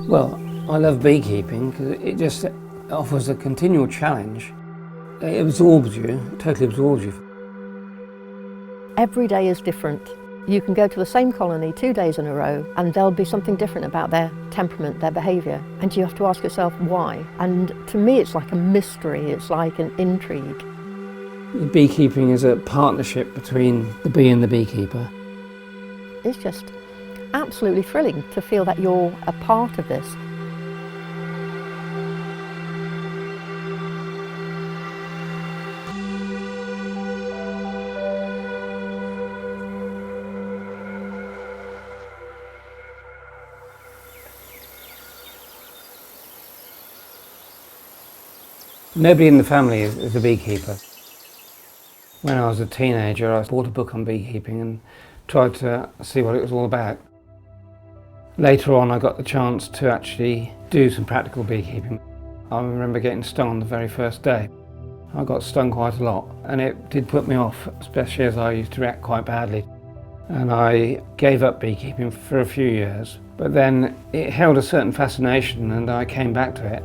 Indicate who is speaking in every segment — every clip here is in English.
Speaker 1: Well, I love beekeeping because it just offers a continual challenge. It absorbs you, totally absorbs you.
Speaker 2: Every day is different. You can go to the same colony 2 days in a row and there'll be something different about their temperament, their behaviour, and you have to ask yourself why. And to me it's like a mystery, it's like an intrigue.
Speaker 1: Beekeeping is a partnership between the bee and the beekeeper.
Speaker 2: It's just absolutely thrilling to feel that you're a part of this.
Speaker 1: Nobody in the family is a beekeeper. When I was a teenager, I bought a book on beekeeping and tried to see what it was all about. Later on, I got the chance to actually do some practical beekeeping. I remember getting stung on the very first day. I got stung quite a lot, and it did put me off, especially as I used to react quite badly. And I gave up beekeeping for a few years, but then it held a certain fascination and I came back to it.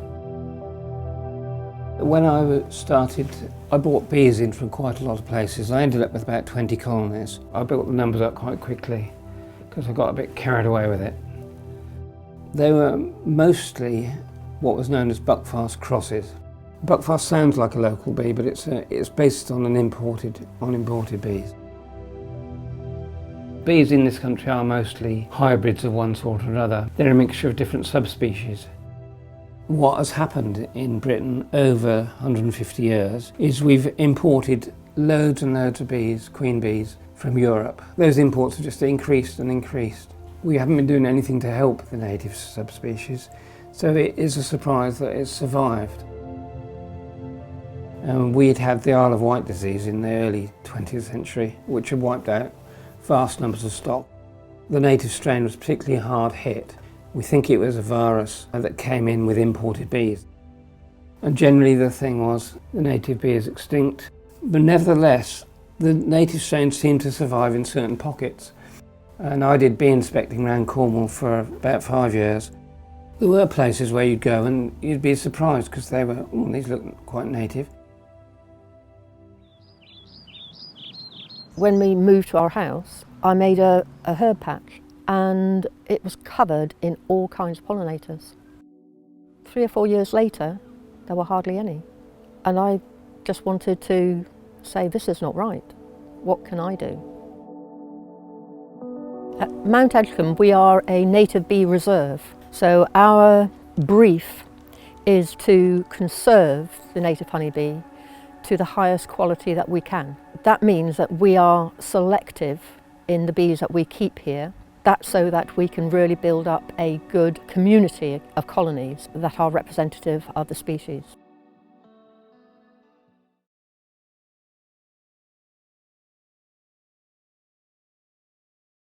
Speaker 1: When I started, I bought bees in from quite a lot of places. I ended up with about 20 colonies. I built the numbers up quite quickly because I got a bit carried away with it. They were mostly what was known as buckfast crosses. Buckfast sounds like a local bee, but it's based on imported bees. Bees in this country are mostly hybrids of one sort or another. They're a mixture of different subspecies. What has happened in Britain over 150 years is we've imported loads and loads of bees, queen bees, from Europe. Those imports have just increased and increased. We haven't been doing anything to help the native subspecies, so it is a surprise that it's survived. We'd had the Isle of Wight disease in the early 20th century, which had wiped out vast numbers of stock. The native strain was particularly hard hit. We think it was a virus that came in with imported bees. And generally the thing was the native bee is extinct, but nevertheless the native strains seem to survive in certain pockets. And I did bee inspecting around Cornwall for about 5 years. There were places where you'd go and you'd be surprised because they were, oh, these look quite native.
Speaker 2: When we moved to our house, I made a herb patch and it was covered in all kinds of pollinators. 3 or 4 years later, there were hardly any. And I just wanted to say, this is not right. What can I do? At Mount Edgecombe, we are a native bee reserve. So our brief is to conserve the native honeybee to the highest quality that we can. That means that we are selective in the bees that we keep here. That's so that we can really build up a good community of colonies that are representative of the species.